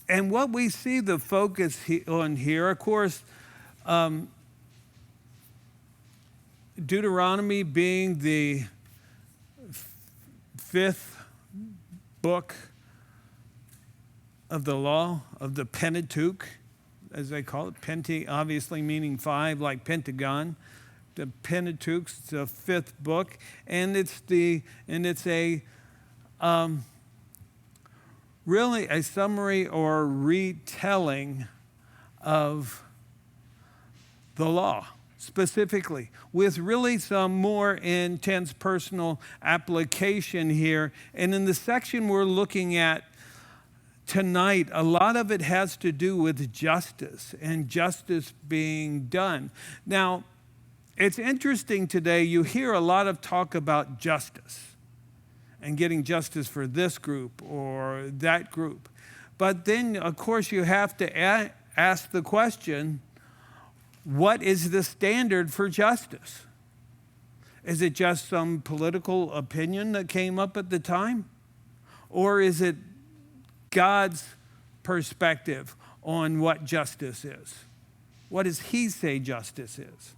And what we see the focus on here, of course, Deuteronomy being the fifth book of the law, of the Pentateuch, as they call it. Penti, obviously meaning five, like Pentagon. The Pentateuch, it's the fifth book, and it's a really a summary or retelling of the law, specifically, with really some more intense personal application here. And in the section we're looking at tonight, a lot of it has to do with justice and justice being done. Now, it's interesting today, you hear a lot of talk about justice and getting justice for this group or that group. But then, of course, you have to ask the question, what is the standard for justice? Is it just some political opinion that came up at the time? Or is it God's perspective on what justice is? What does He say justice is?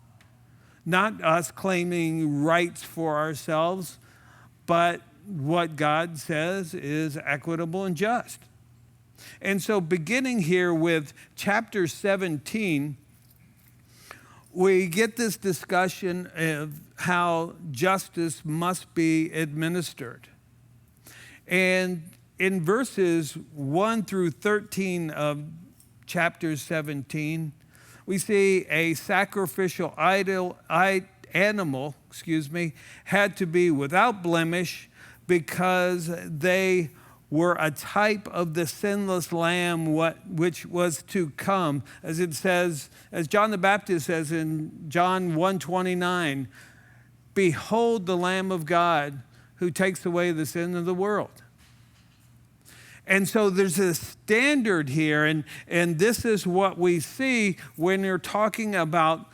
Not us claiming rights for ourselves, but what God says is equitable and just. And so beginning here with chapter 17, we get this discussion of how justice must be administered. And in verses 1 through 13 of chapter 17, we see a sacrificial animal, had to be without blemish because they were a type of the sinless lamb which was to come. As it says, as John the Baptist says in John 1:29, behold the Lamb of God who takes away the sin of the world. And so there's a standard here, and this is what we see when you're talking about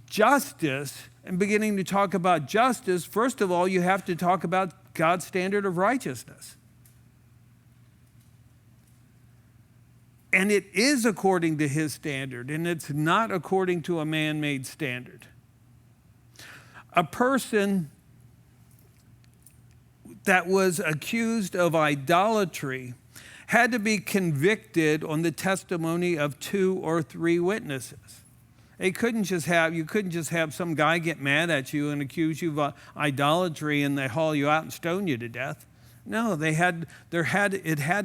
justice and beginning to talk about justice. First of all, you have to talk about God's standard of righteousness. And it is according to His standard, and it's not according to a man-made standard. A person that was accused of idolatry had to be convicted on the testimony of 2 or 3 witnesses. You couldn't just have some guy get mad at you and accuse you of idolatry and they haul you out and stone you to death. No, it had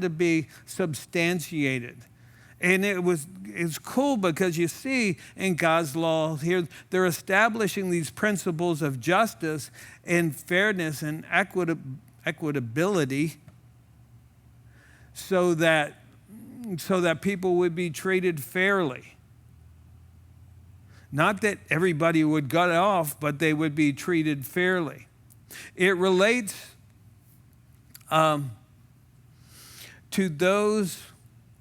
to be substantiated. And it's cool because you see in God's law here, they're establishing these principles of justice and fairness and equitability so that people would be treated fairly. Not that everybody would get off, but they would be treated fairly. It relates to those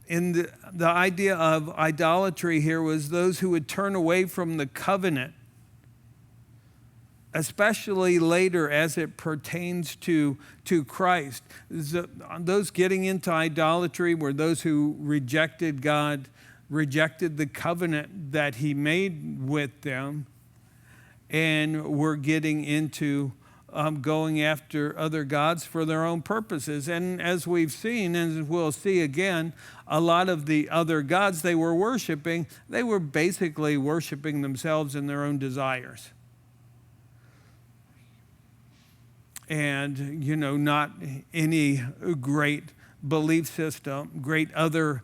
in the idea of idolatry here was those who would turn away from the covenant, especially later as it pertains to Christ. Those getting into idolatry were those who rejected God, rejected the covenant that He made with them, and were getting into going after other gods for their own purposes. And as we've seen, and we'll see again, a lot of the other gods they were worshiping, they were basically worshiping themselves and their own desires. And, not any great belief system, great other,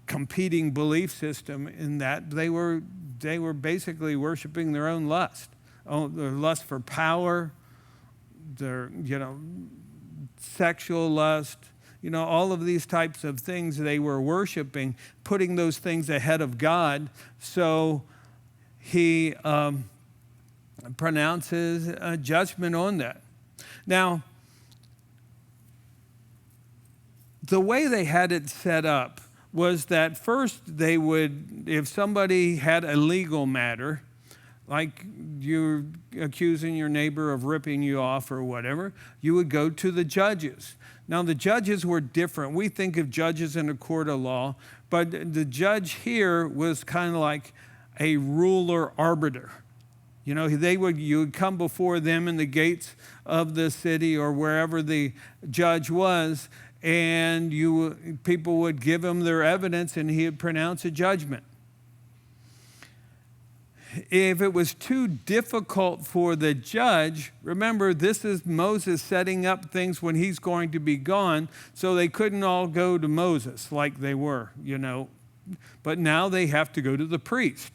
competing belief system in that. They were basically worshiping their own lust. Their lust for power, their, sexual lust, all of these types of things they were worshiping, putting those things ahead of God. So He pronounces a judgment on that. Now, the way they had it set up was that first they would, if somebody had a legal matter, like you're accusing your neighbor of ripping you off or whatever, you would go to the judges. Now, the judges were different. We think of judges in a court of law, but the judge here was kind of like a ruler arbiter. You know, you would come before them in the gates of the city or wherever the judge was, and people would give him their evidence, and he would pronounce a judgment. If it was too difficult for the judge, remember, this is Moses setting up things when he's going to be gone, so they couldn't all go to Moses like they were, you know. But now they have to go to the priest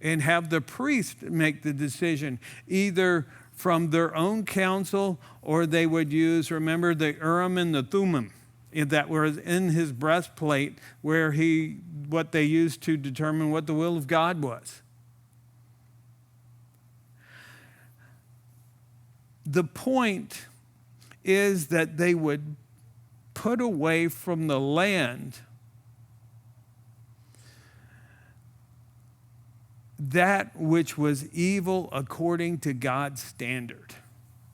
and have the priest make the decision, either from their own counsel, or they would use, remember, the Urim and the Thummim that were in his breastplate, what they used to determine what the will of God was. The point is that they would put away from the land that which was evil according to God's standard.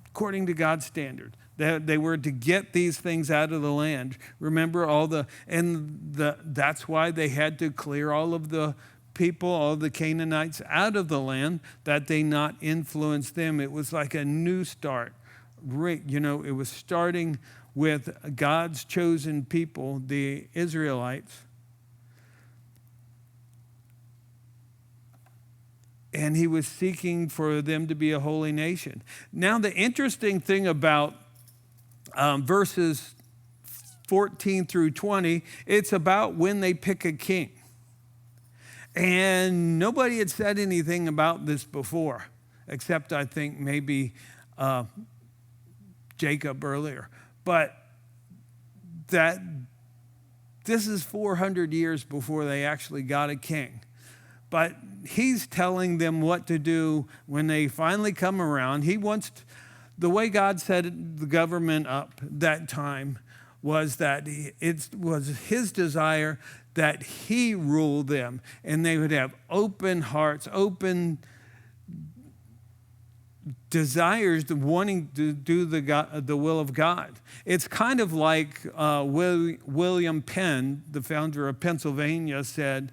According to God's standard. They were to get these things out of the land. Remember that's why they had to clear all of the people, all the Canaanites out of the land, that they not influence them. It was like a new start. You know, it was starting with God's chosen people, the Israelites. And he was seeking for them to be a holy nation. Now, the interesting thing about verses 14 through 20, it's about when they pick a king. And nobody had said anything about this before, except I think maybe Jacob earlier. But this is 400 years before they actually got a king. But he's telling them what to do when they finally come around. The way God set the government up that time was that it was his desire that he rule them, and they would have open hearts, open desires, wanting to do the will of God. It's kind of like William Penn, the founder of Pennsylvania, said,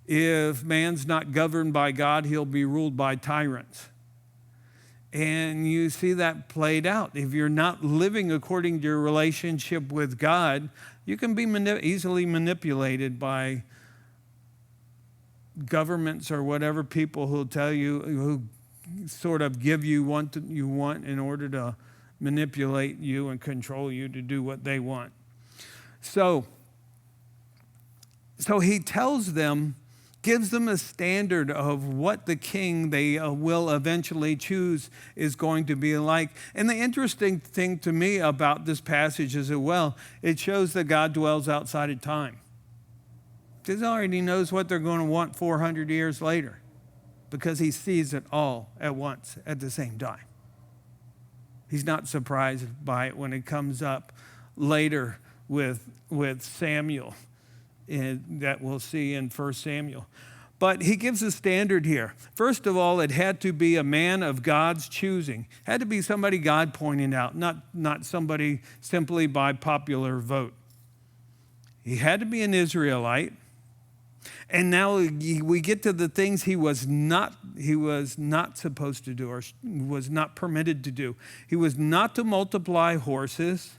if man's not governed by God, he'll be ruled by tyrants. And you see that played out. If you're not living according to your relationship with God, you can be easily manipulated by governments or whatever people who'll tell you, who sort of give you what you want in order to manipulate you and control you to do what they want. So he tells them, gives them a standard of what the king they will eventually choose is going to be like. And the interesting thing to me about this passage is it shows that God dwells outside of time. He already knows what they're going to want 400 years later, because he sees it all at once at the same time. He's not surprised by it when it comes up later with Samuel, that we'll see in 1 Samuel. But he gives a standard here. First of all, it had to be a man of God's choosing. It had to be somebody God pointed out, not somebody simply by popular vote. He had to be an Israelite. And now we get to the things he was not supposed to do, or was not permitted to do. He was not to multiply horses.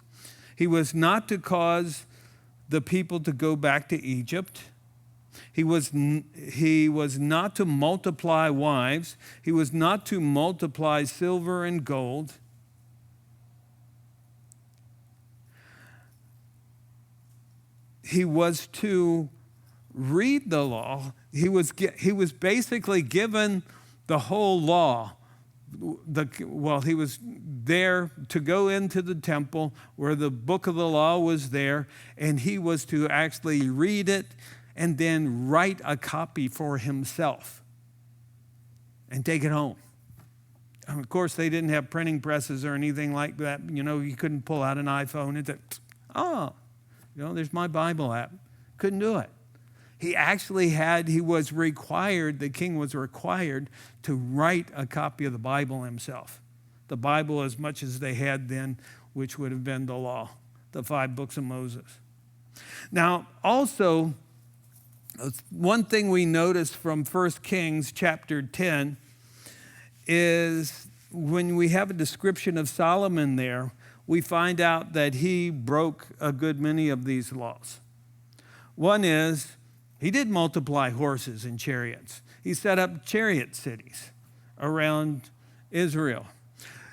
He was not to cause the people to go back to Egypt. He was not to multiply wives. He was not to multiply silver and gold. He was to read the law. He was basically given the whole law. He was there to go into the temple where the book of the law was there, and he was to actually read it and then write a copy for himself and take it home. And of course, they didn't have printing presses or anything like that. You know, you couldn't pull out an iPhone and say, there's my Bible app. Couldn't do it. the king was required to write a copy of the Bible himself. The Bible as much as they had then, which would have been the law, the 5 books of Moses. Now, also, one thing we notice from 1 Kings chapter 10 is when we have a description of Solomon there, we find out that he broke a good many of these laws. One is, he did multiply horses and chariots. He set up chariot cities around Israel.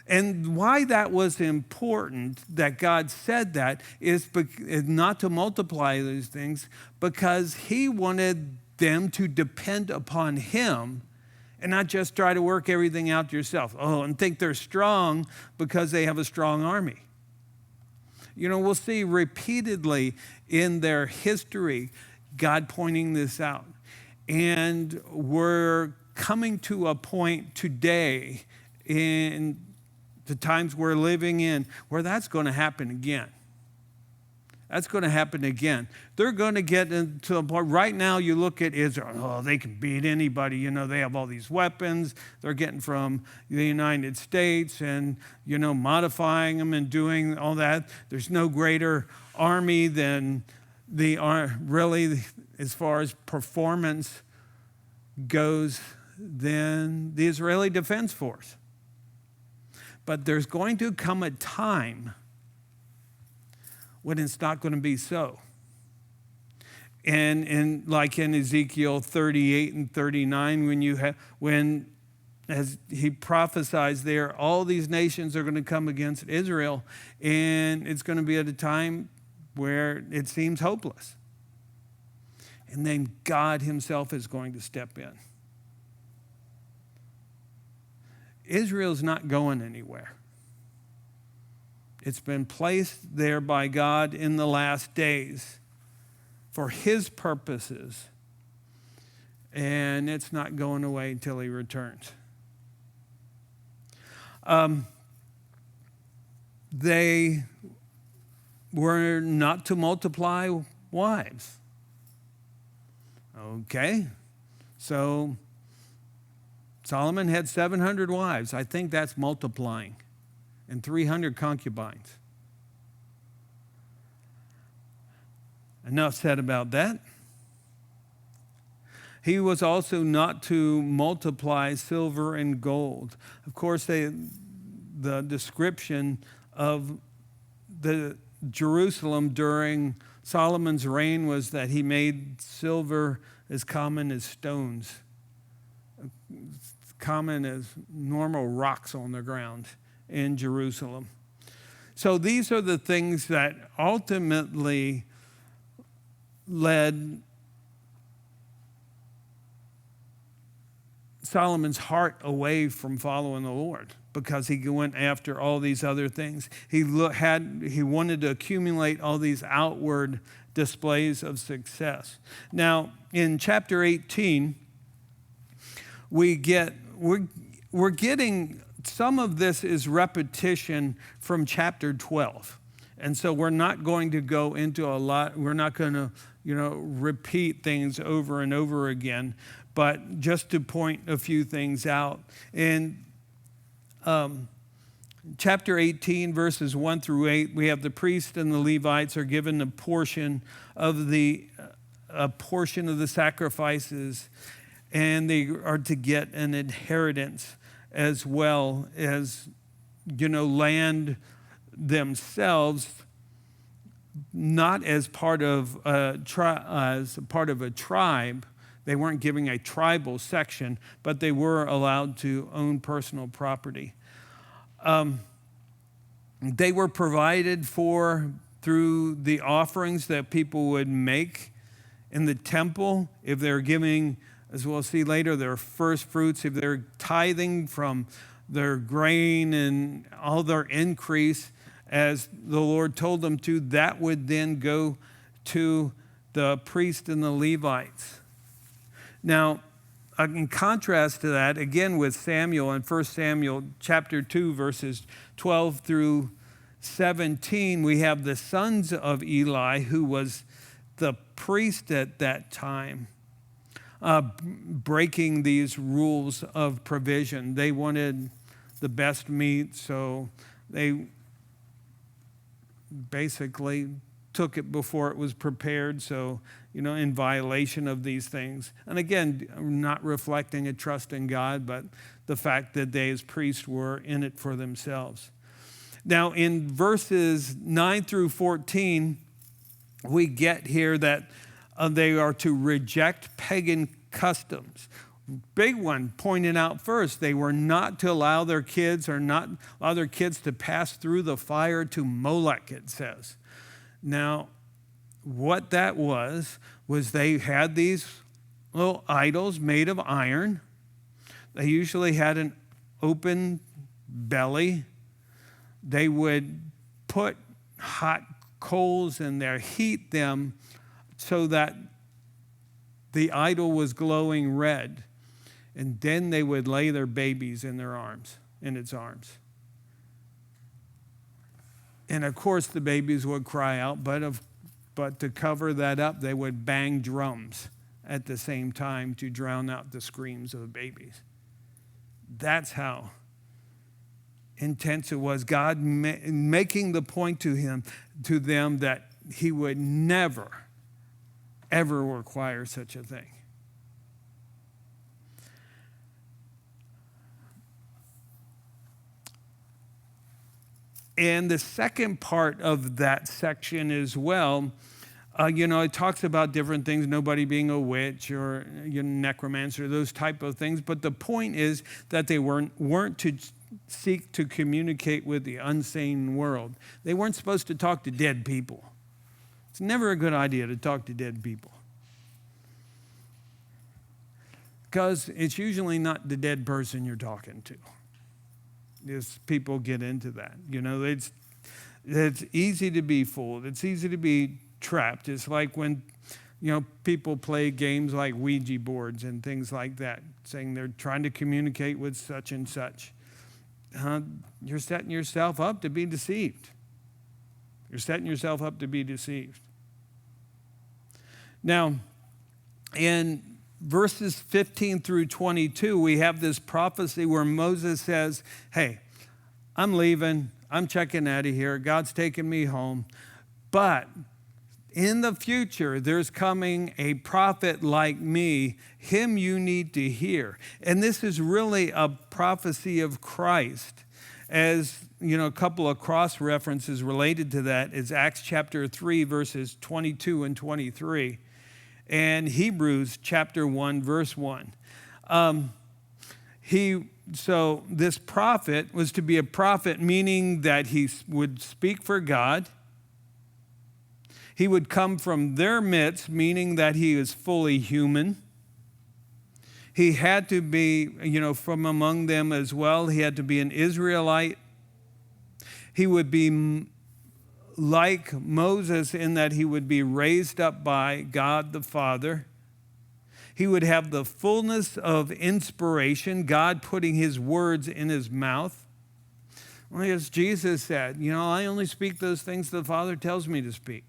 And why that was important that God said that is not to multiply these things, because he wanted them to depend upon him and not just try to work everything out yourself. Oh, and think they're strong because they have a strong army. You know, we'll see repeatedly in their history God pointing this out. And we're coming to a point today in the times we're living in where that's going to happen again. That's going to happen again. They're going to get into a point. Right now, you look at Israel. Oh, they can beat anybody. You know, they have all these weapons. They're getting from the United States and, you know, modifying them and doing all that. There's no greater army than really, as far as performance goes, than the Israeli Defense Force. But there's going to come a time when it's not going to be so. And like in Ezekiel 38 and 39, when as he prophesies there, all these nations are going to come against Israel, and it's going to be at a time where it seems hopeless. And then God himself is going to step in. Israel's not going anywhere. It's been placed there by God in the last days for his purposes, and it's not going away until he returns. They were not to multiply wives. Okay, so Solomon had 700 wives. I think that's multiplying. And 300 concubines. Enough said about that. He was also not to multiply silver and gold. Of course, the description of the Jerusalem during Solomon's reign was that he made silver as common as stones, common as normal rocks on the ground in Jerusalem. So these are the things that ultimately led Solomon's heart away from following the Lord, because he went after all these other things. He wanted to accumulate all these outward displays of success. Now, in chapter 18, we're getting some of this is repetition from chapter 12. And so we're not going to go into a lot. We're not going to, repeat things over and over again. But just to point a few things out. In chapter 18, verses 1 through 8, we have the priests and the Levites are given a portion of the sacrifices, and they are to get an inheritance as well as, land themselves, not as part of a tribe. They weren't giving a tribal section, but they were allowed to own personal property. They were provided for through the offerings that people would make in the temple. If they're giving, as we'll see later, their first fruits, if they're tithing from their grain and all their increase, as the Lord told them to, that would then go to the priest and the Levites. Now, in contrast to that, again with Samuel, in 1 Samuel chapter 2, verses 12 through 17, we have the sons of Eli, who was the priest at that time breaking these rules of provision. They wanted the best meat, so they basically took it before it was prepared, so, in violation of these things. And again, not reflecting a trust in God, but the fact that they as priests were in it for themselves. Now, in verses 9 through 14, we get here that they are to reject pagan customs. Big one pointed out first, they were not to allow their kids to pass through the fire to Molech, it says. Now, what that was they had these little idols made of iron. They usually had an open belly. They would put hot coals in there, heat them so that the idol was glowing red. And then they would lay their babies in its arms. And of course the babies would cry out, but to cover that up, they would bang drums at the same time to drown out the screams of the babies. That's how intense it was. God making the point to them that he would never, ever require such a thing. And the second part of that section as well, it talks about different things, nobody being a witch or necromancer, those type of things. But the point is that they weren't to seek to communicate with the unseen world. They weren't supposed to talk to dead people. It's never a good idea to talk to dead people, because it's usually not the dead person you're talking to. As people get into that, it's easy to be fooled. It's easy to be trapped. It's like when, people play games like Ouija boards and things like that, saying they're trying to communicate with such and such. You're setting yourself up to be deceived. You're setting yourself up to be deceived. Now, in verses 15 through 22, we have this prophecy where Moses says, hey, I'm leaving. I'm checking out of here. God's taking me home. But in the future, there's coming a prophet like me. Him you need to hear. And this is really a prophecy of Christ. As a couple of cross references related to that is Acts chapter 3, verses 22 and 23. And Hebrews chapter 1, verse 1. So this prophet was to be a prophet, meaning that he would speak for God. He would come from their midst, meaning that he is fully human. He had to be, from among them as well. He had to be an Israelite. He would be like Moses in that he would be raised up by God the Father. He would have the fullness of inspiration, God putting his words in his mouth. Well, as Jesus said, I only speak those things the Father tells me to speak.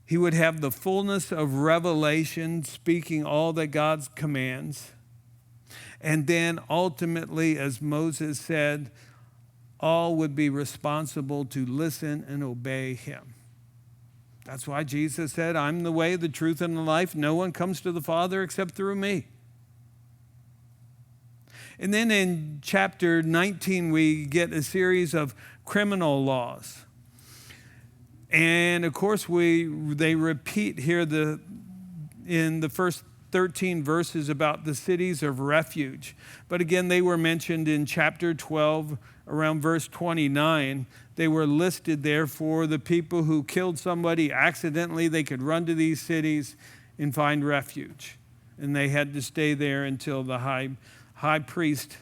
He would have the fullness of revelation, speaking all that God commands. And then ultimately, as Moses said, all would be responsible to listen and obey him. That's why Jesus said, I'm the way, the truth, and the life. No one comes to the Father except through me. And then in chapter 19, we get a series of criminal laws. And of course, they repeat here in the first 13 verses about the cities of refuge. But again, they were mentioned in chapter 12, around verse 29. They were listed there for the people who killed somebody accidentally. They could run to these cities and find refuge. And they had to stay there until the high priest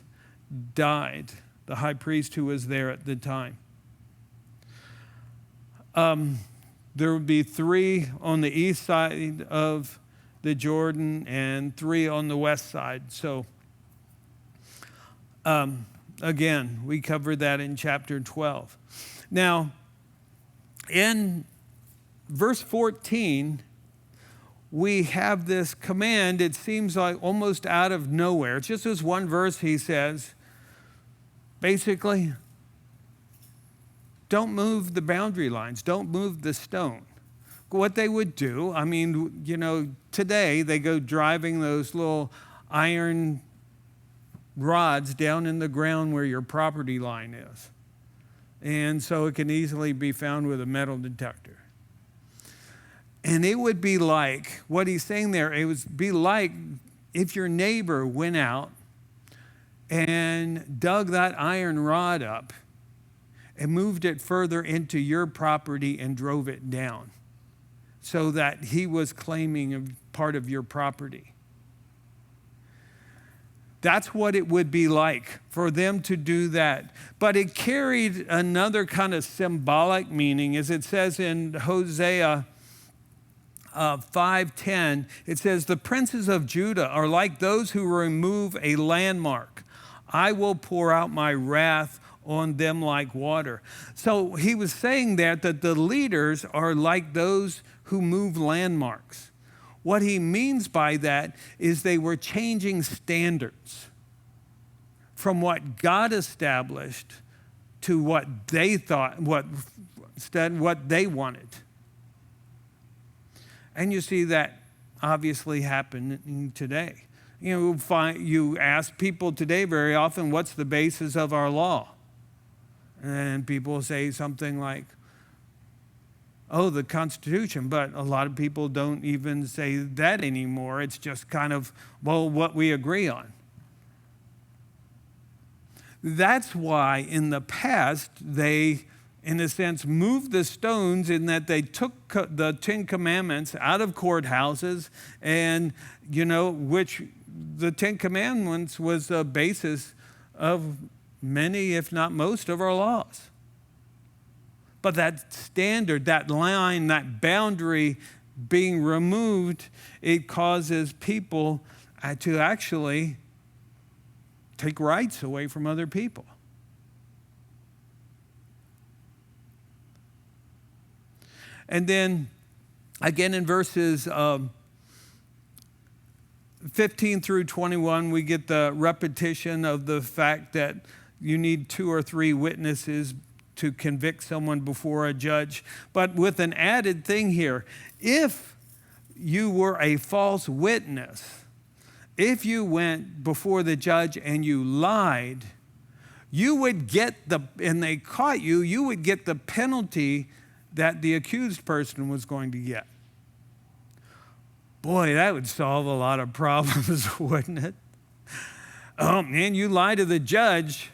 died, the high priest who was there at the time. There would be 3 on the east side of the Jordan and 3 on the west side. So, again, we covered that in chapter 12. Now, In verse 14, we have this command. It seems like almost out of nowhere. It's just this one verse. He says, basically, don't move the boundary lines. Don't move the stone. What they would do, I mean, today they go driving those little iron rods down in the ground where your property line is. And so it can easily be found with a metal detector. And it would be like, what he's saying there, it would be like if your neighbor went out and dug that iron rod up and moved it further into your property and drove it down so that he was claiming a part of your property. That's what it would be like for them to do that. But it carried another kind of symbolic meaning, as it says in Hosea 5:10. It says, the princes of Judah are like those who remove a landmark. I will pour out my wrath on them like water. So he was saying that the leaders are like those who move landmarks. What he means by that is they were changing standards from what God established to what they thought, what they wanted. And you see that obviously happening today. You ask people today very often, what's the basis of our law? And people say something like, oh, the Constitution. But a lot of people don't even say that anymore. It's just kind of, well, what we agree on. That's why in the past they, in a sense, moved the stones in that they took the Ten Commandments out of courthouses and, which the Ten Commandments was the basis of many, if not most, of our laws. But that standard, that line, that boundary being removed, it causes people to actually take rights away from other people. And then, again, in verses 15 through 21, we get the repetition of the fact that you need 2 or 3 witnesses to convict someone before a judge. But with an added thing here, if you were a false witness, if you went before the judge and you lied, you would get and they caught you, you would get the penalty that the accused person was going to get. Boy, that would solve a lot of problems, wouldn't it? Oh man, you lie to the judge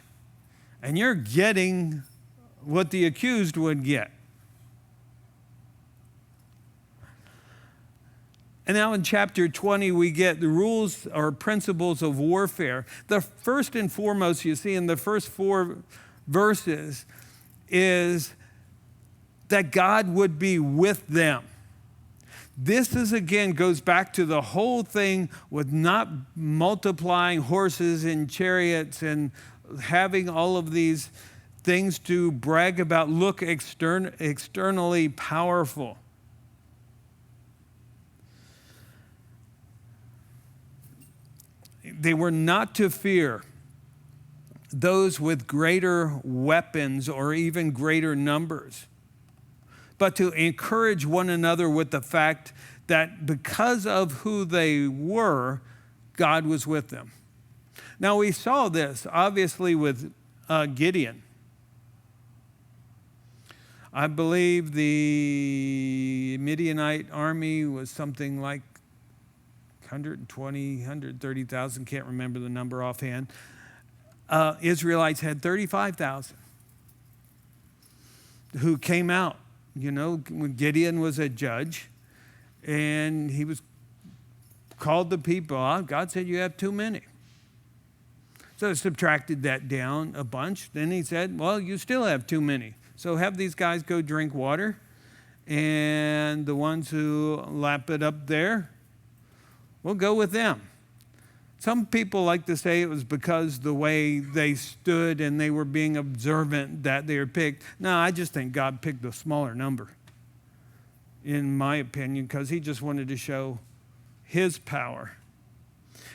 and you're getting what the accused would get. And now in chapter 20, we get the rules or principles of warfare. The first and foremost you see in the first 4 verses is that God would be with them. This is, again, goes back to the whole thing with not multiplying horses and chariots and having all of these things to brag about, look externally powerful. They were not to fear those with greater weapons or even greater numbers, but to encourage one another with the fact that because of who they were, God was with them. Now we saw this obviously with Gideon. I believe the Midianite army was something like 120, 130,000, can't remember the number offhand. Israelites had 35,000 who came out. When Gideon was a judge and he was called the people out, God said, you have too many. So subtracted that down a bunch. Then he said, well, you still have too many. So have these guys go drink water, and the ones who lap it up there, we'll go with them. Some people like to say it was because the way they stood and they were being observant that they were picked. No, I just think God picked a smaller number, in my opinion, because he just wanted to show his power.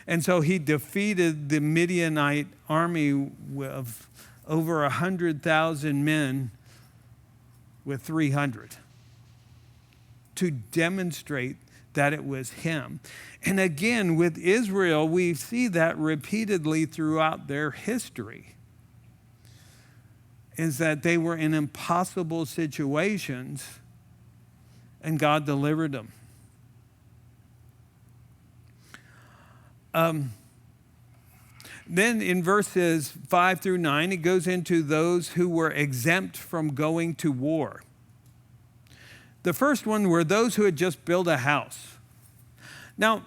And so he defeated the Midianite army of over 100,000 men with 300 to demonstrate that it was him. And again, with Israel, we see that repeatedly throughout their history, is that they were in impossible situations and God delivered them. Then in verses 5 through 9, it goes into those who were exempt from going to war. The first one were those who had just built a house. Now,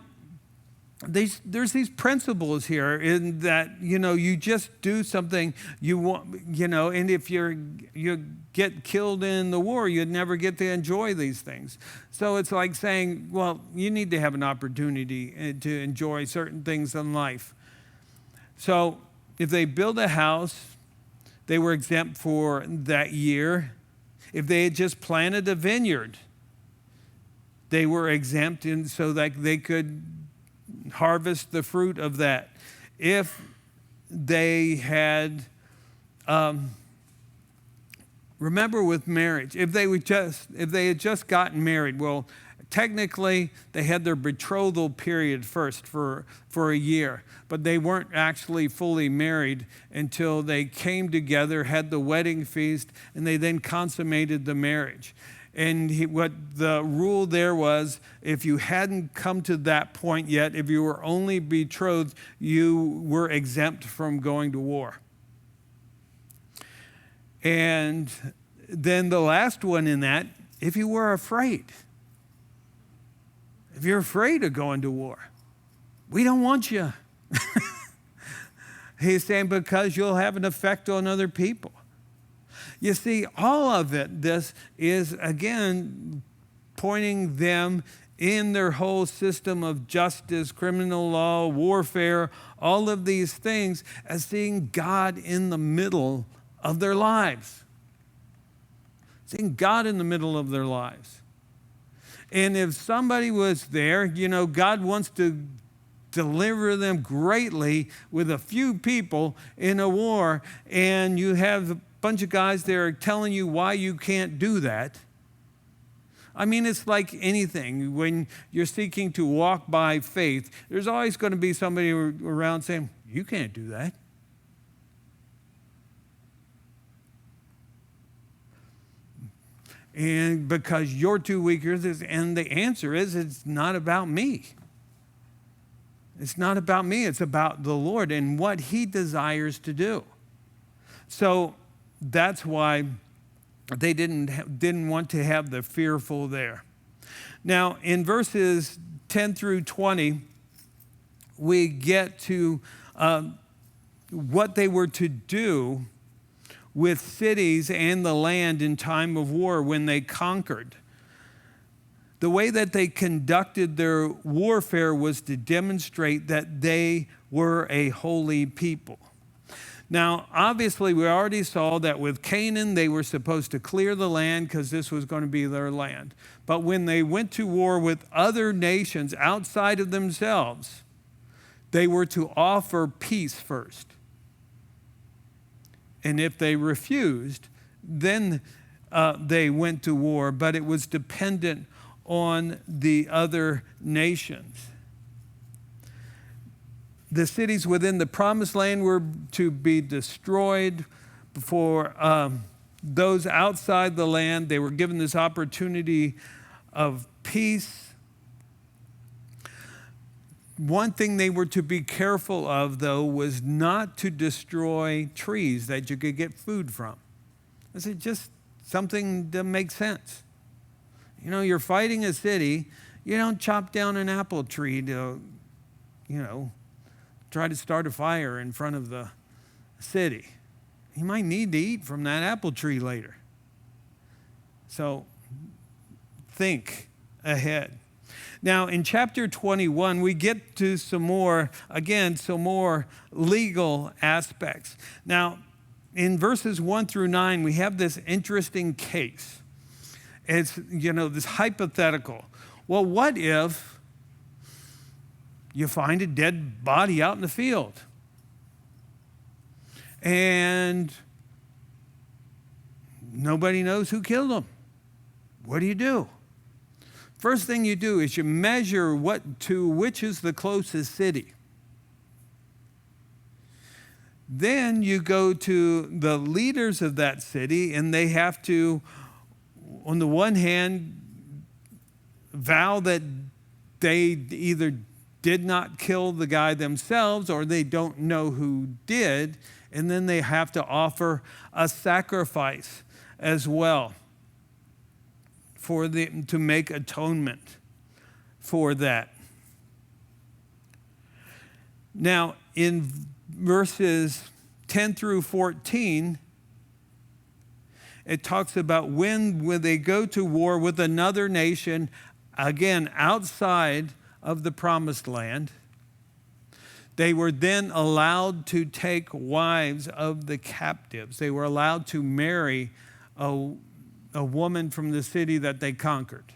there's these principles here in that, you just do something you want, and if you get killed in the war, you'd never get to enjoy these things. So it's like saying, well, you need to have an opportunity to enjoy certain things in life. So if they build a house, they were exempt for that year. If they had just planted a vineyard, they were exempt, and so that they could harvest the fruit of that. If they had, remember with marriage, if they had just gotten married, well, technically they had their betrothal period first for a year, but they weren't actually fully married until they came together, had the wedding feast, and they then consummated the marriage. And what the rule there was, if you hadn't come to that point yet, if you were only betrothed, you were exempt from going to war. And then the last one in that, if you were afraid. If you're afraid of going to war, we don't want you. He's saying because you'll have an effect on other people. You see, all of it, this is, again, pointing them in their whole system of justice, criminal law, warfare, all of these things, as seeing God in the middle of their lives. Seeing God in the middle of their lives. And if somebody was there, God wants to deliver them greatly with a few people in a war, and you have a bunch of guys there telling you why you can't do that. I mean, it's like anything. When you're seeking to walk by faith, there's always going to be somebody around saying, you can't do that. And because you're too weak, and the answer is, it's not about me. It's not about me. It's about the Lord and what he desires to do. So that's why they didn't want to have the fearful there. Now, in verses 10 through 20, we get to what they were to do with cities and the land in time of war when they conquered. The way that they conducted their warfare was to demonstrate that they were a holy people. Now, obviously, we already saw that with Canaan, they were supposed to clear the land because this was going to be their land. But when they went to war with other nations outside of themselves, they were to offer peace first. And if they refused, then they went to war, but it was dependent on the other nations. The cities within the promised land were to be destroyed. For those outside the land, they were given this opportunity of peace. One thing they were to be careful of, though, was not to destroy trees that you could get food from. This is just something that makes sense. You're fighting a city. You don't chop down an apple tree to, try to start a fire in front of the city. You might need to eat from that apple tree later. So think ahead. Now, in chapter 21, we get to some more legal aspects. Now, in verses 1 through 9, we have this interesting case. It's, this hypothetical. Well, what if you find a dead body out in the field? And nobody knows who killed him. What do you do? First thing you do is you measure which is the closest city. Then you go to the leaders of that city, and they have to, on the one hand, vow that they either did not kill the guy themselves or they don't know who did, and then they have to offer a sacrifice as well to make atonement for that. Now, in verses 10 through 14, it talks about when they go to war with another nation, again, outside of the promised land, they were then allowed to take wives of the captives. They were allowed to marry a woman from the city that they conquered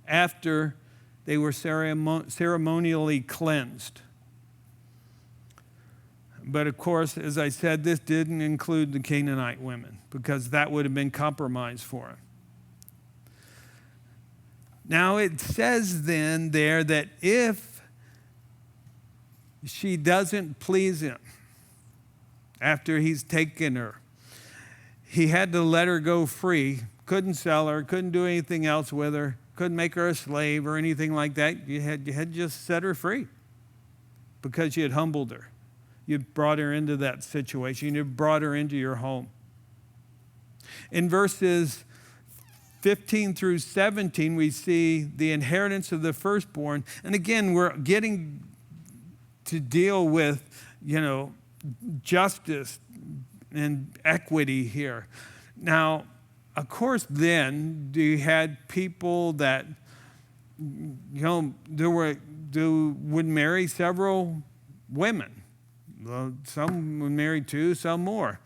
after they were ceremonially cleansed. But of course, as I said, this didn't include the Canaanite women because that would have been compromise for them. Now it says then there that if she doesn't please him after he's taken her, he had to let her go free, couldn't sell her, couldn't do anything else with her, couldn't make her a slave or anything like that. You had to just set her free because you had humbled her. You brought her into that situation. You brought her into your home. In verses 15 through 17, we see the inheritance of the firstborn. And again, we're getting to deal with, justice and equity here. Now, of course, then you had people that, would marry several women. Some would marry two, some more.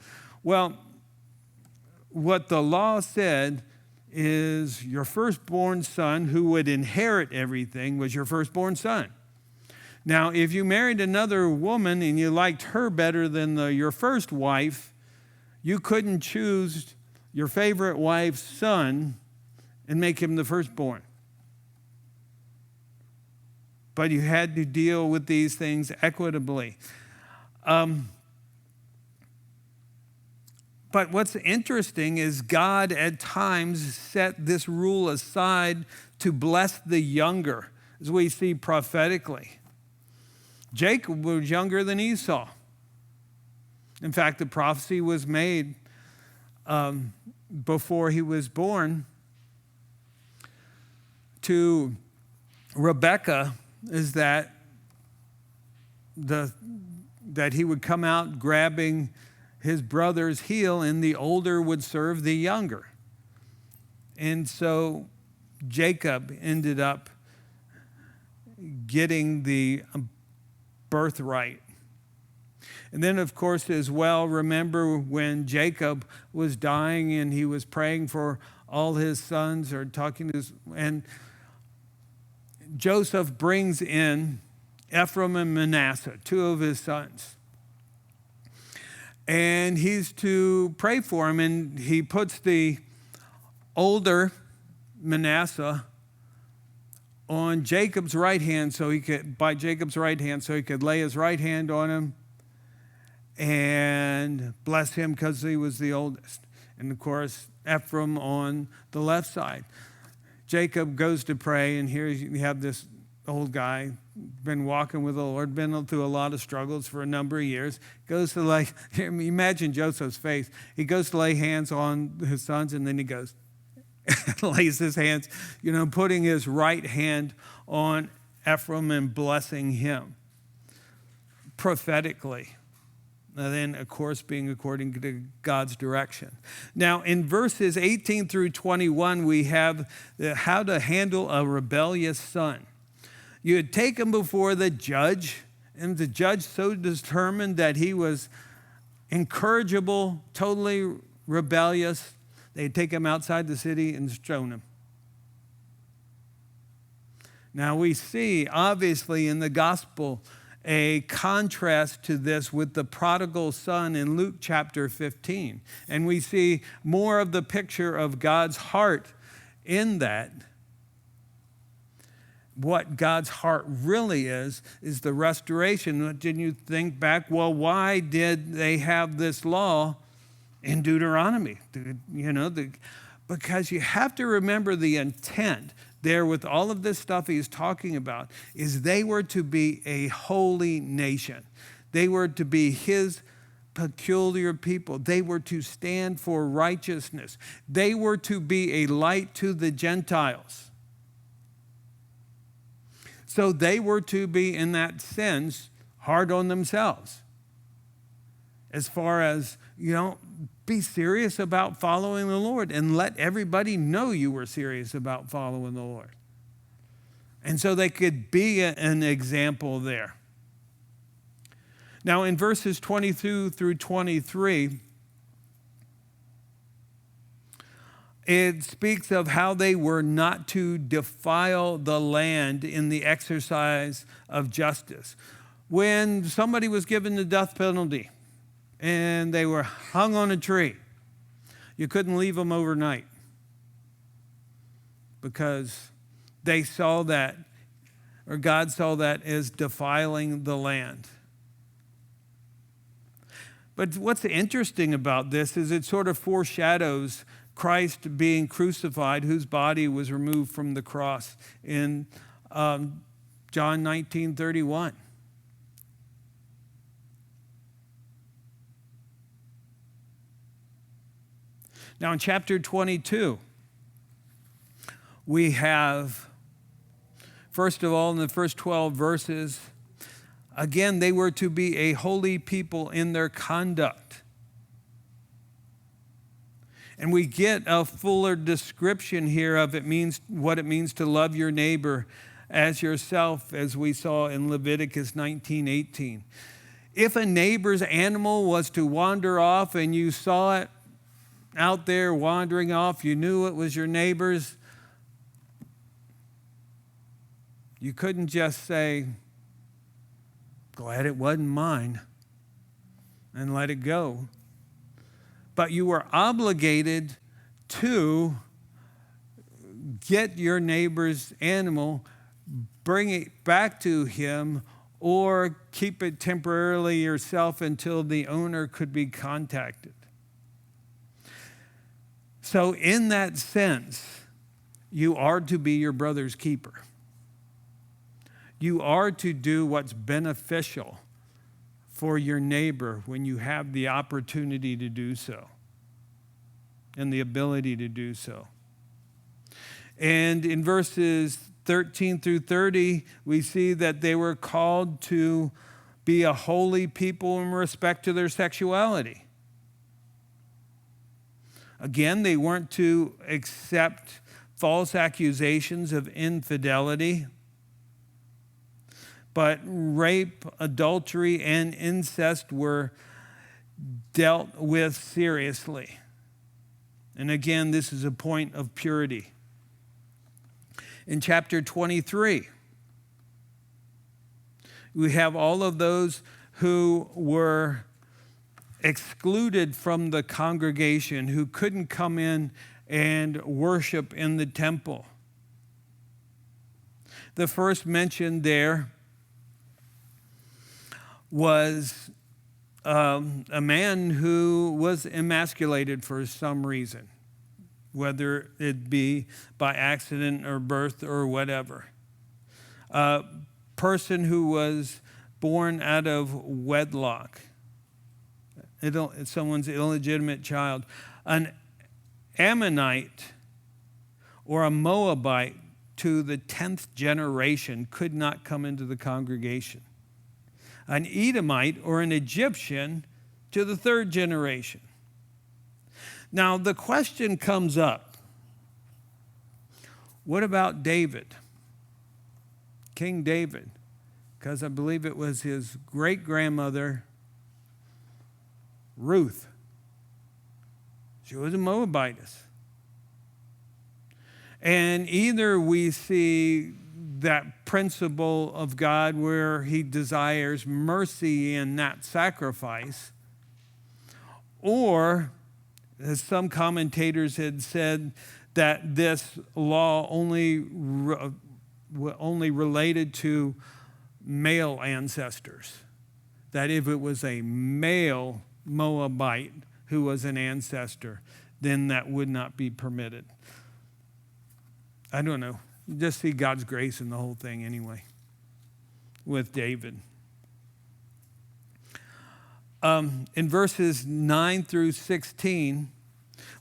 Well, what the law said is your firstborn son who would inherit everything was your firstborn son. Now, if you married another woman and you liked her better than your first wife, you couldn't choose your favorite wife's son and make him the firstborn. But you had to deal with these things equitably. But what's interesting is God at times set this rule aside to bless the younger, as we see prophetically. Jacob was younger than Esau. In fact, the prophecy was made before he was born to Rebekah, is that he would come out grabbing his brother's heel, and the older would serve the younger. And so Jacob ended up getting the birthright. And then, of course, as well, remember when Jacob was dying and he was praying for all his sons, or talking to and Joseph brings in Ephraim and Manasseh, two of his sons. And he's to pray for him, and he puts the older Manasseh on Jacob's right hand so he could lay his right hand on him and bless him because he was the oldest. And of course, Ephraim on the left side. Jacob goes to pray, and here you have this old guy, been walking with the Lord, been through a lot of struggles for a number of years, goes to imagine Joseph's face. He goes to lay hands on his sons, and then he goes, lays his hands, putting his right hand on Ephraim and blessing him prophetically. And then, of course, being according to God's direction. Now, in verses 18 through 21, we have how to handle a rebellious son. You had take him before the judge, and the judge so determined that he was incorrigible, totally rebellious, they'd take him outside the city and stone him. Now, we see, obviously, in the gospel, a contrast to this with the prodigal son in Luke chapter 15. And we see more of the picture of God's heart in that. What God's heart really is the restoration. Didn't you think back, well, why did they have this law in Deuteronomy? Because you have to remember the intent there with all of this stuff he's talking about is they were to be a holy nation. They were to be his peculiar people. They were to stand for righteousness. They were to be a light to the Gentiles. So they were to be, in that sense, hard on themselves. As far as, be serious about following the Lord and let everybody know you were serious about following the Lord. And so they could be an example there. Now in verses 22 through 23, it speaks of how they were not to defile the land in the exercise of justice. When somebody was given the death penalty, and they were hung on a tree, you couldn't leave them overnight because they saw that, or God saw that as defiling the land. But what's interesting about this is it sort of foreshadows Christ being crucified, whose body was removed from the cross in John 19:31. Now in chapter 22, we have, first of all, in the first 12 verses, again, they were to be a holy people in their conduct. And we get a fuller description here of what it means to love your neighbor as yourself, as we saw in Leviticus 19:18. If a neighbor's animal was to wander off and you saw it out there wandering off, you knew it was your neighbor's, you couldn't just say, glad it wasn't mine, and let it go. But you were obligated to get your neighbor's animal, bring it back to him, or keep it temporarily yourself until the owner could be contacted. So in that sense, you are to be your brother's keeper. You are to do what's beneficial for your neighbor when you have the opportunity to do so and the ability to do so. And in verses 13 through 30, we see that they were called to be a holy people in respect to their sexuality. Again, they weren't to accept false accusations of infidelity, but rape, adultery, and incest were dealt with seriously. And again, this is a point of purity. In chapter 23, we have all of those who were excluded from the congregation, who couldn't come in and worship in the temple. The first mentioned there was a man who was emasculated for some reason, whether it be by accident or birth or whatever. A person who was born out of wedlock, someone's illegitimate child. An Ammonite or a Moabite to the 10th generation could not come into the congregation. An Edomite or an Egyptian to the third generation. Now, the question comes up, what about David? King David, because I believe it was his great-grandmother, Ruth. She was a Moabitess. And either we see that principle of God where he desires mercy in that sacrifice, or, as some commentators had said, that this law only related to male ancestors. That if it was a male Moabite who was an ancestor, then that would not be permitted. I don't know. Just see God's grace in the whole thing anyway with David. In verses 9 through 16,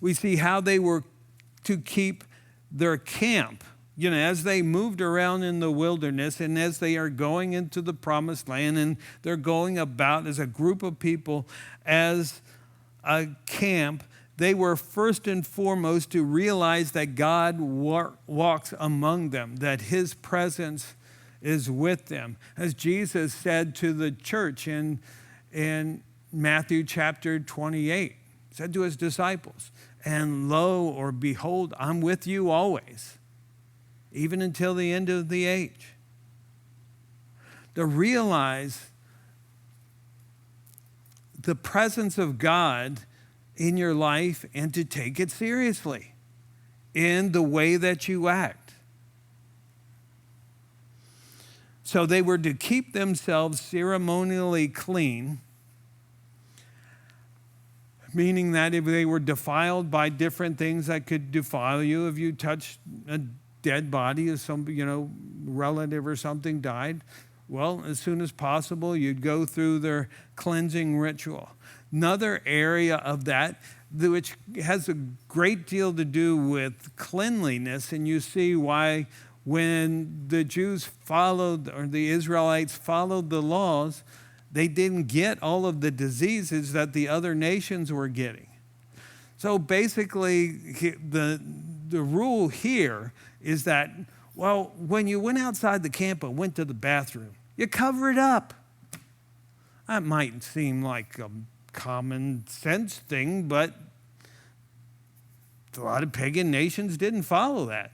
we see how they were to keep their camp. You know, as they moved around in the wilderness and as they are going into the promised land and they're going about as a group of people, as a camp, they were first and foremost to realize that God walks among them, that his presence is with them. As Jesus said to the church in Matthew chapter 28, said to his disciples, and lo, or behold, I'm with you always, even until the end of the age. To realize the presence of God in your life and to take it seriously in the way that you act. So they were to keep themselves ceremonially clean, meaning that if they were defiled by different things that could defile you, if you touched a dead body of some, relative or something died, well, as soon as possible, you'd go through their cleansing ritual. Another area of that, which has a great deal to do with cleanliness, and you see why when the Jews followed, or the Israelites followed the laws, they didn't get all of the diseases that the other nations were getting. So basically, the rule here is that, well, when you went outside the camp and went to the bathroom, you cover it up. That might seem like a common sense thing, but a lot of pagan nations didn't follow that.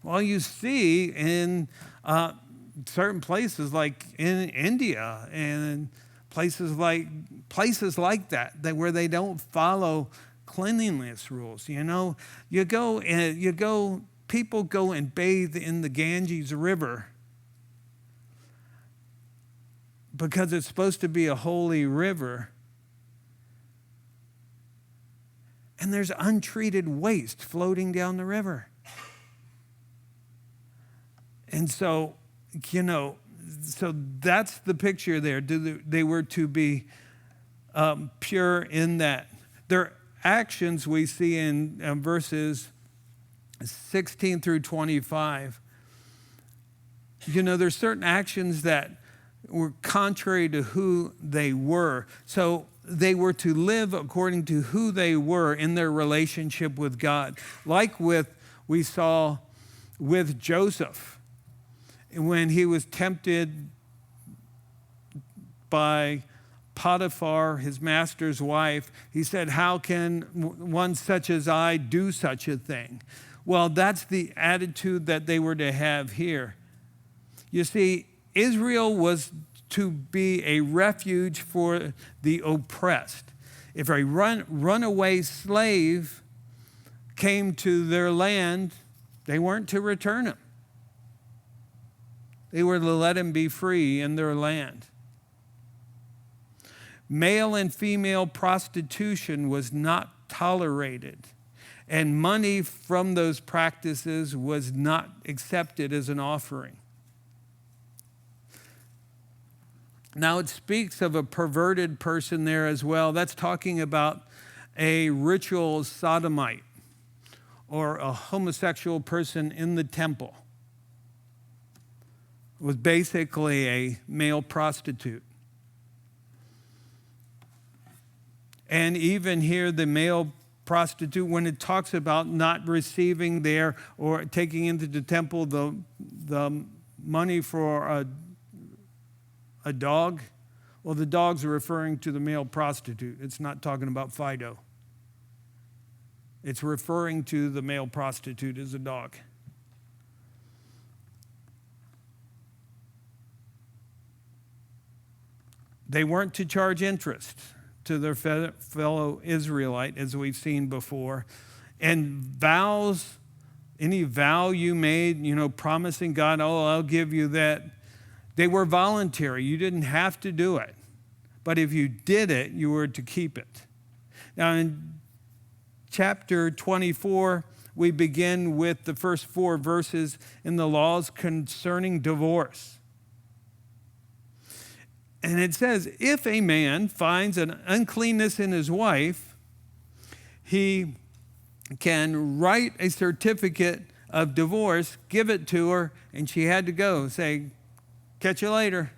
Well, you see in certain places like in India and places like that where they don't follow cleanliness rules. People go and bathe in the Ganges River because it's supposed to be a holy river. And there's untreated waste floating down the river. And so, so that's the picture there. They were to be pure in that. Their actions we see in verses 16 through 25. There's certain actions that were contrary to who they were. So they were to live according to who they were in their relationship with God. Like we saw with Joseph, when he was tempted by Potiphar, his master's wife, he said, how can one such as I do such a thing? Well, that's the attitude that they were to have here. You see, Israel was to be a refuge for the oppressed. If a runaway slave came to their land, they weren't to return him. They were to let him be free in their land. Male and female prostitution was not tolerated, and money from those practices was not accepted as an offering. Now, it speaks of a perverted person there as well. That's talking about a ritual sodomite or a homosexual person in the temple. It was basically a male prostitute. And even here, the male prostitute, when it talks about not receiving there or taking into the temple the money for a dog, well, the dogs are referring to the male prostitute. It's not talking about Fido. It's referring to the male prostitute as a dog. They weren't to charge interest to their fellow Israelite, as we've seen before. And vows, any vow you made, promising God, oh, I'll give you that, they were voluntary. You didn't have to do it. But if you did it, you were to keep it. Now, in chapter 24, we begin with the first 4 verses in the laws concerning divorce. And it says, if a man finds an uncleanness in his wife, he can write a certificate of divorce, give it to her, and she had to go. Say, catch you later.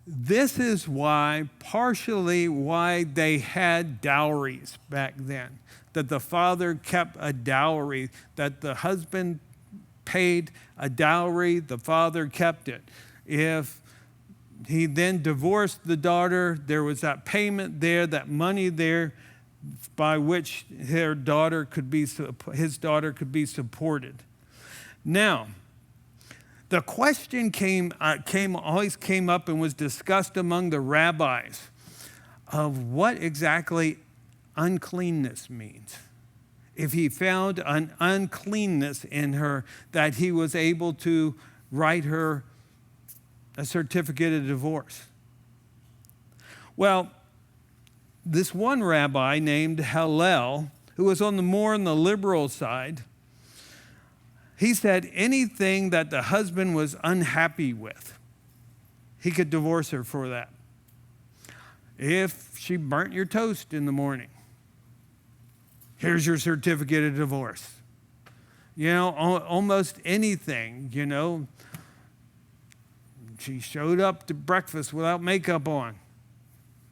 This is partially why they had dowries back then. That the father kept a dowry, that the husband paid a dowry, the father kept it. If he then divorced the daughter, there was that payment there, that money there, by which his daughter could be supported. Now, the question always came up and was discussed among the rabbis of what exactly uncleanness means. If he found an uncleanness in her, that he was able to write her a certificate of divorce. Well, this one rabbi named Hillel, who was on the liberal side, he said anything that the husband was unhappy with, he could divorce her for that. If she burnt your toast in the morning, here's your certificate of divorce. Almost anything, She showed up to breakfast without makeup on.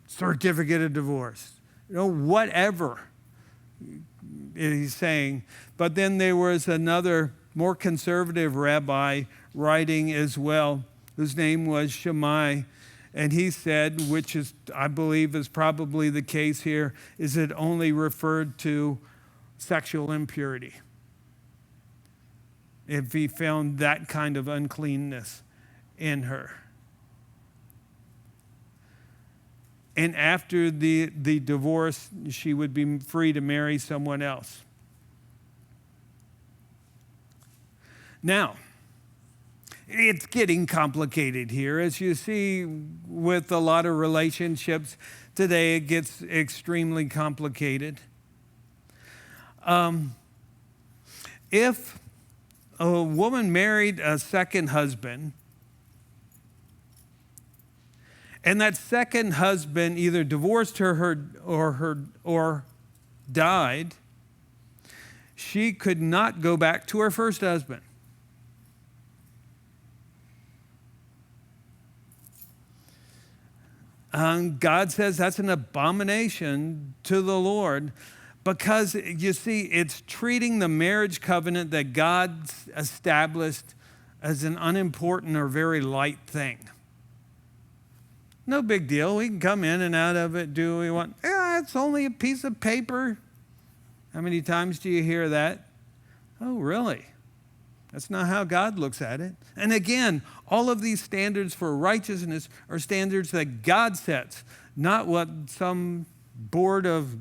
Certificate of divorce. Whatever he's saying. But then there was another more conservative rabbi writing as well, whose name was Shammai. And he said, which is, I believe is probably the case here, is it only referred to sexual impurity. If he found that kind of uncleanness in her. And after the divorce, she would be free to marry someone else. Now, it's getting complicated here. As you see with a lot of relationships today, it gets extremely complicated. If a woman married a second husband, and that second husband either divorced her or died, she could not go back to her first husband. God says that's an abomination to the Lord, because you see, it's treating the marriage covenant that God established as an unimportant or very light thing. No big deal. We can come in and out of it, do what we want. Yeah, it's only a piece of paper. How many times do you hear that? Oh, really? That's not how God looks at it. And again, all of these standards for righteousness are standards that God sets, not what some board of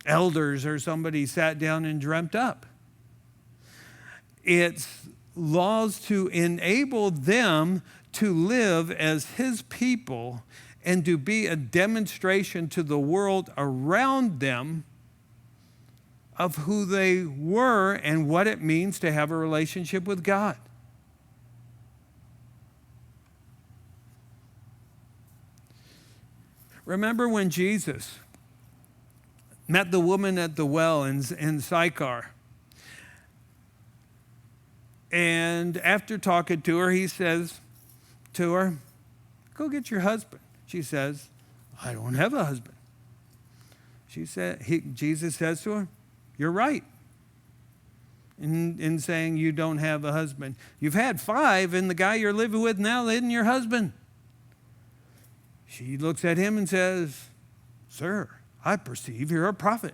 elders or somebody sat down and dreamt up. It's laws to enable them to live as his people and to be a demonstration to the world around them of who they were and what it means to have a relationship with God. Remember when Jesus met the woman at the well in Sychar. And after talking to her, he says to her, "Go get your husband." She says, I don't have a husband. Jesus says to her, you're right in saying you don't have a husband. You've had 5, and the guy you're living with now isn't your husband. She looks at him and says, sir, I perceive you're a prophet.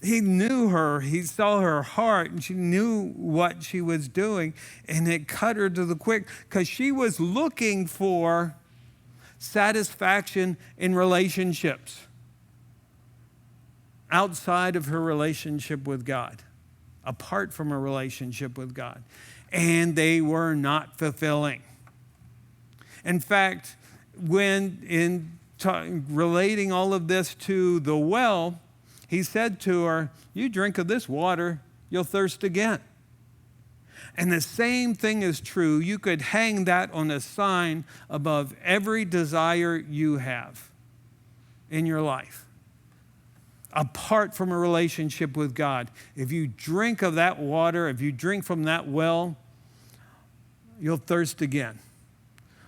He knew her. He saw her heart, and she knew what she was doing, and it cut her to the quick because she was looking for satisfaction in relationships outside of her relationship with God, apart from a relationship with God, and they were not fulfilling. In fact, when relating all of this to the well, he said to her, you drink of this water, you'll thirst again. And the same thing is true. You could hang that on a sign above every desire you have in your life, apart from a relationship with God. If you drink of that water, if you drink from that well, you'll thirst again.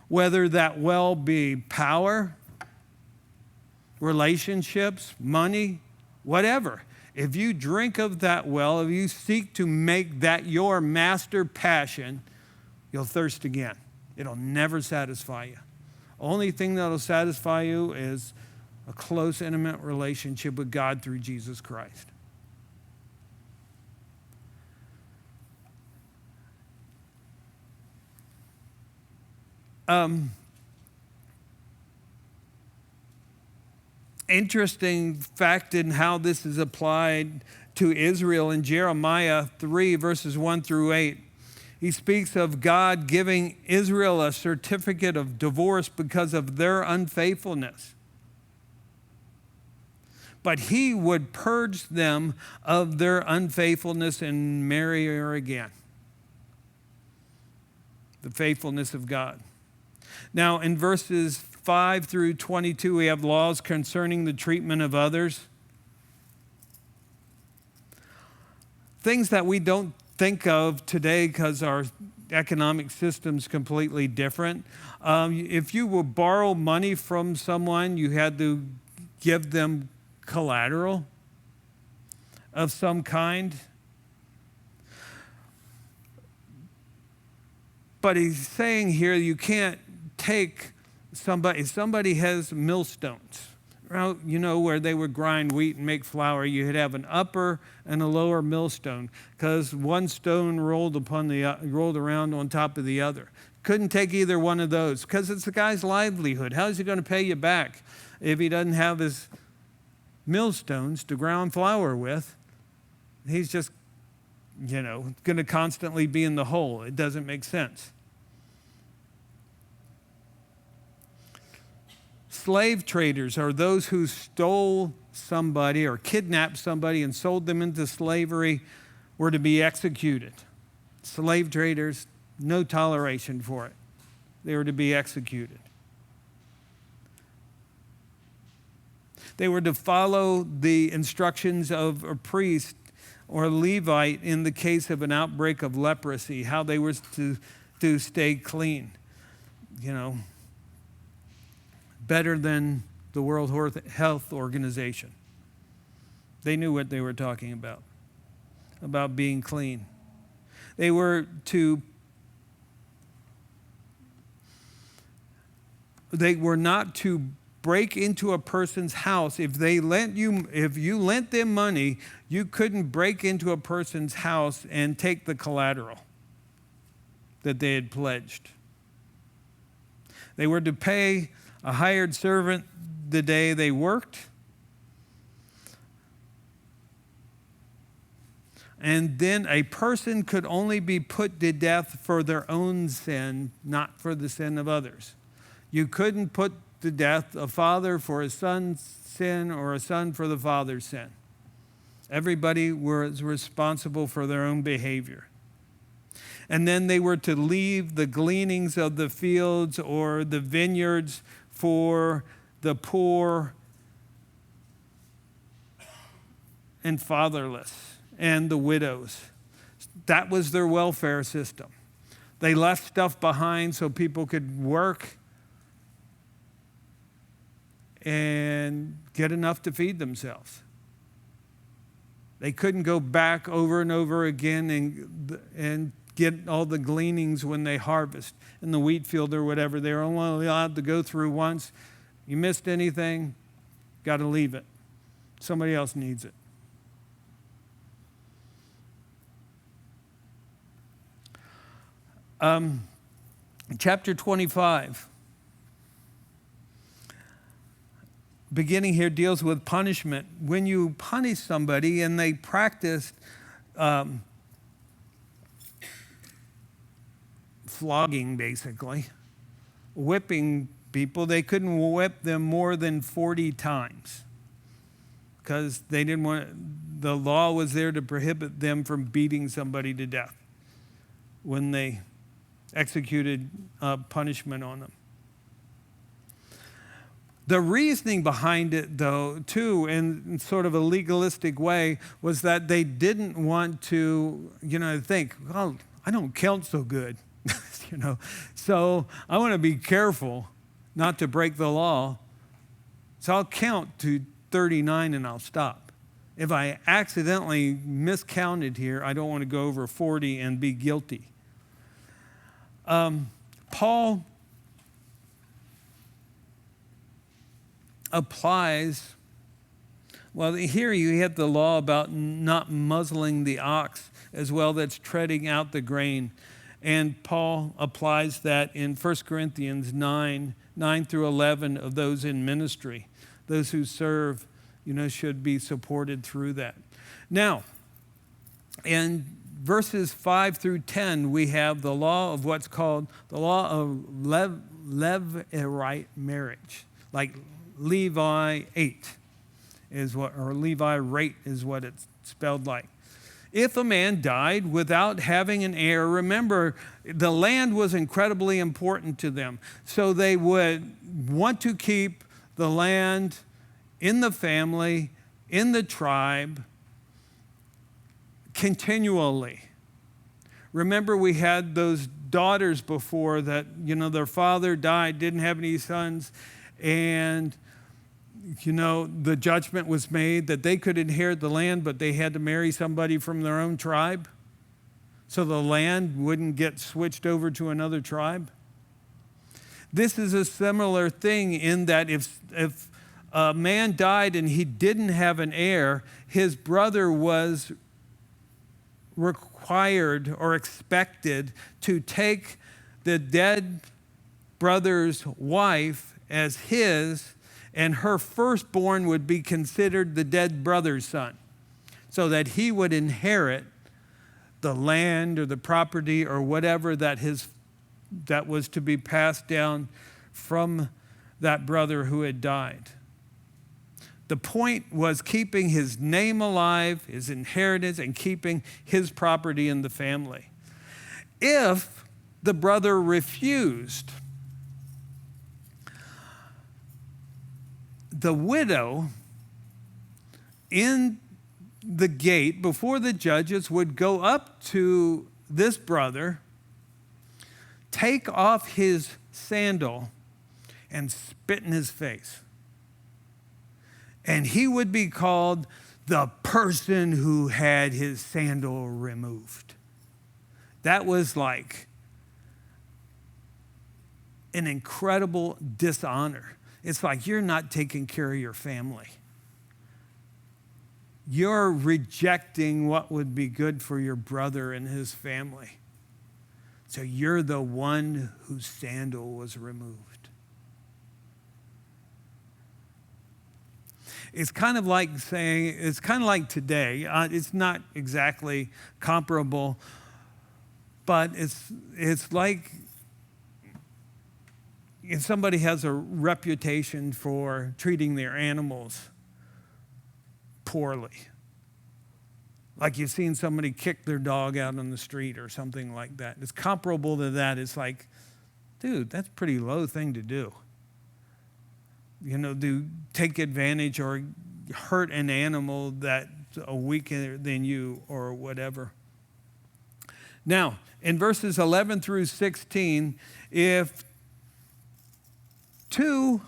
Whether that well be power, relationships, money, whatever. If you drink of that well, if you seek to make that your master passion, you'll thirst again. It'll never satisfy you. Only thing that'll satisfy you is a close, intimate relationship with God through Jesus Christ. Interesting fact in how this is applied to Israel in Jeremiah 3, verses 1 through 8. He speaks of God giving Israel a certificate of divorce because of their unfaithfulness. But he would purge them of their unfaithfulness and marry her again. The faithfulness of God. Now, in verses 5 through 22, we have laws concerning the treatment of others. Things that we don't think of today because our economic system's completely different. If you would borrow money from someone, you had to give them collateral of some kind. But he's saying here you can't take if somebody has millstones, you know, where they would grind wheat and make flour, you'd have an upper and a lower millstone because one stone rolled around on top of the other. Couldn't take either one of those because it's the guy's livelihood. How is he going to pay you back if he doesn't have his millstones to ground flour with? He's just, going to constantly be in the hole. It doesn't make sense. Slave traders are those who stole somebody or kidnapped somebody and sold them into slavery were to be executed. Slave traders, no toleration for it. They were to be executed. They were to follow the instructions of a priest or a Levite in the case of an outbreak of leprosy, how they were to stay clean. Better than the World Health Organization. They knew what they were talking about being clean. They were not to break into a person's house. If you lent them money, you couldn't break into a person's house and take the collateral that they had pledged. They were to pay a hired servant the day they worked. And then a person could only be put to death for their own sin, not for the sin of others. You couldn't put to death a father for his son's sin or a son for the father's sin. Everybody was responsible for their own behavior. And then they were to leave the gleanings of the fields or the vineyards for the poor and fatherless and the widows. That was their welfare system. They left stuff behind so people could work and get enough to feed themselves. They couldn't go back over and over again and get all the gleanings when they harvest in the wheat field or whatever. They were only allowed to go through once. You missed anything, got to leave it. Somebody else needs it. Chapter 25, beginning here, deals with punishment. When you punish somebody and they practiced flogging, basically, whipping people, they couldn't whip them more than 40 times because they didn't want, the law was there to prohibit them from beating somebody to death when they executed punishment on them. The reasoning behind it, though, too, in sort of a legalistic way, was that they didn't want to, think, well, I don't count so good, so I want to be careful not to break the law, so I'll count to 39 and I'll stop. If I accidentally miscounted here, I don't want to go over 40 and be guilty. Paul applies, well, here you have the law about not muzzling the ox as well, that's treading out the grain. And Paul applies that in 1 Corinthians 9 through 11 of those in ministry. Those who serve, should be supported through that. Now, in verses 5 through 10, we have the law of what's called the law of Levirate marriage, like Levi 8 is what, or Levi rate is what it's spelled like. If a man died without having an heir, remember, the land was incredibly important to them. So they would want to keep the land in the family, in the tribe, continually. Remember, we had those daughters before that, their father died, didn't have any sons, and, the judgment was made that they could inherit the land, but they had to marry somebody from their own tribe, so the land wouldn't get switched over to another tribe. This is a similar thing in that if a man died and he didn't have an heir, his brother was required or expected to take the dead brother's wife as his, and her firstborn would be considered the dead brother's son, so that he would inherit the land or the property or whatever that was to be passed down from that brother who had died. The point was keeping his name alive, his inheritance, and keeping his property in the family. If the brother refused, the widow in the gate before the judges would go up to this brother, take off his sandal, and spit in his face. And he would be called the person who had his sandal removed. That was like an incredible dishonor. It's like you're not taking care of your family. You're rejecting what would be good for your brother and his family. So you're the one whose sandal was removed. It's kind of like saying, it's kind of like today. It's not exactly comparable, but it's like if somebody has a reputation for treating their animals poorly. Like you've seen somebody kick their dog out on the street or something like that. It's comparable to that. It's like, dude, that's a pretty low thing to do. To take advantage or hurt an animal that's weaker than you or whatever. Now, in verses 11 through 16, if two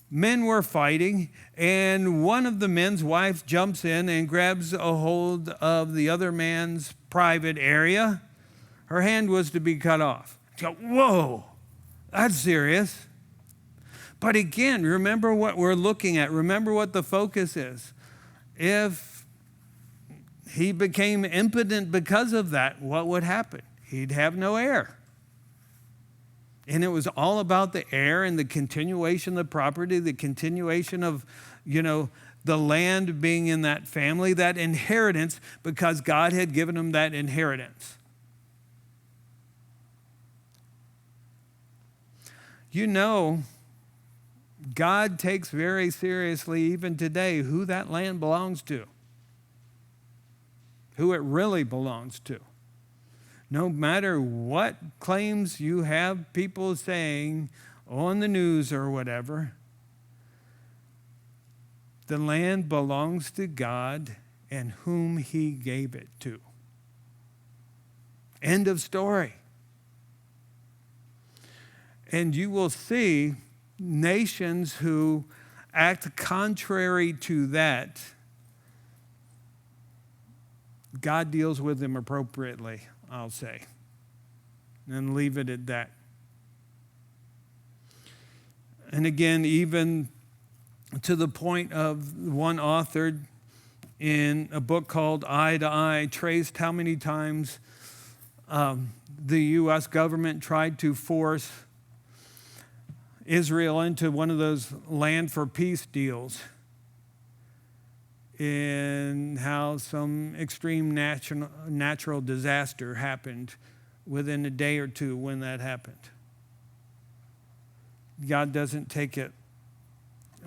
men were fighting, and one of the men's wives jumps in and grabs a hold of the other man's private area. Her hand was to be cut off. You go, whoa, that's serious. But again, remember what we're looking at. Remember what the focus is. If he became impotent because of that, what would happen? He'd have no heir. And it was all about the heir and the continuation of the property, the continuation of, the land being in that family, that inheritance, because God had given him that inheritance. God takes very seriously, even today, who that land belongs to, who it really belongs to. No matter what claims you have people saying on the news or whatever, the land belongs to God and whom he gave it to. End of story. And you will see nations who act contrary to that, God deals with them appropriately, I'll say, and leave it at that. And again, even to the point of one authored in a book called Eye to Eye, traced how many times the U.S. government tried to force Israel into one of those land for peace deals, and how some extreme natural disaster happened within a day or two when that happened. God doesn't take it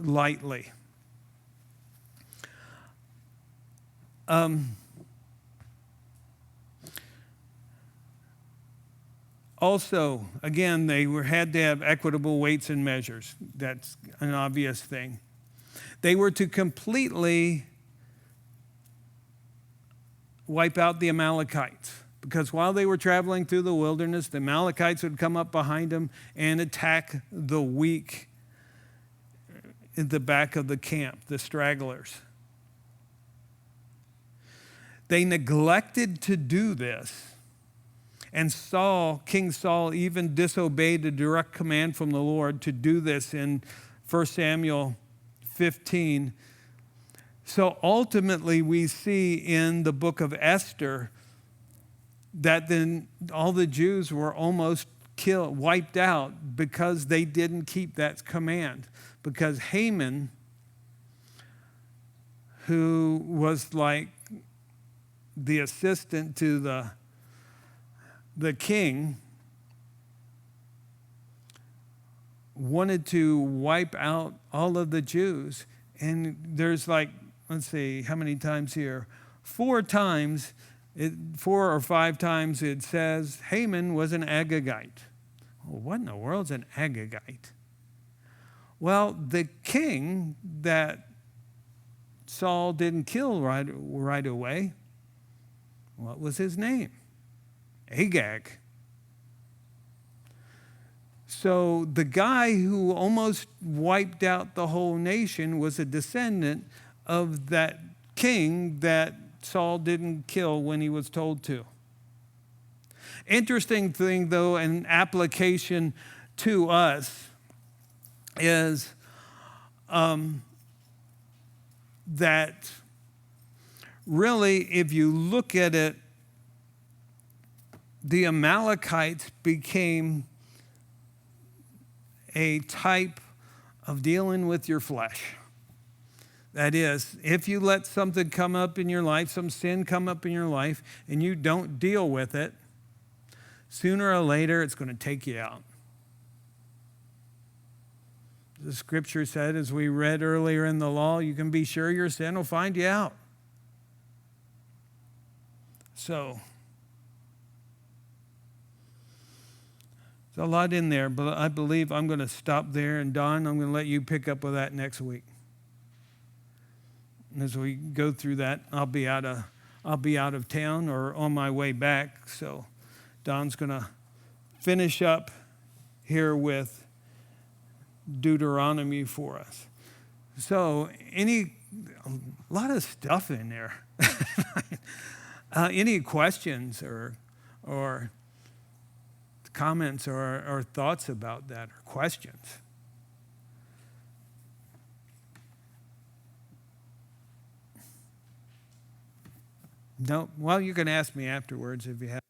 lightly. Also, again, they had to have equitable weights and measures. That's an obvious thing. They were to completely wipe out the Amalekites, because while they were traveling through the wilderness, the Amalekites would come up behind them and attack the weak in the back of the camp, the stragglers. They neglected to do this. And King Saul even disobeyed a direct command from the Lord to do this in 1 Samuel 15. So ultimately we see in the book of Esther that then all the Jews were almost wiped out because they didn't keep that command. Because Haman, who was like the assistant to the king, wanted to wipe out all of the Jews. And there's let's see, how many times here? 4 or 5 times it says Haman was an Agagite. Well, what in the world's an Agagite? Well, the king that Saul didn't kill right away, what was his name? Agag. So the guy who almost wiped out the whole nation was a descendant of that king that Saul didn't kill when he was told to. Interesting thing, though, an application to us is that really, if you look at it, the Amalekites became a type of dealing with your flesh. That is, if you let something come up in your life, some sin come up in your life, and you don't deal with it, sooner or later it's going to take you out. The scripture said, as we read earlier in the law, you can be sure your sin will find you out. So, there's a lot in there, but I believe I'm going to stop there. And Don, I'm going to let you pick up with that next week. And as we go through that, I'll be out of town or on my way back. So Don's going to finish up here with Deuteronomy for us. So a lot of stuff in there. Any questions or comments or thoughts about that, or questions? No? Well, you can ask me afterwards if you have.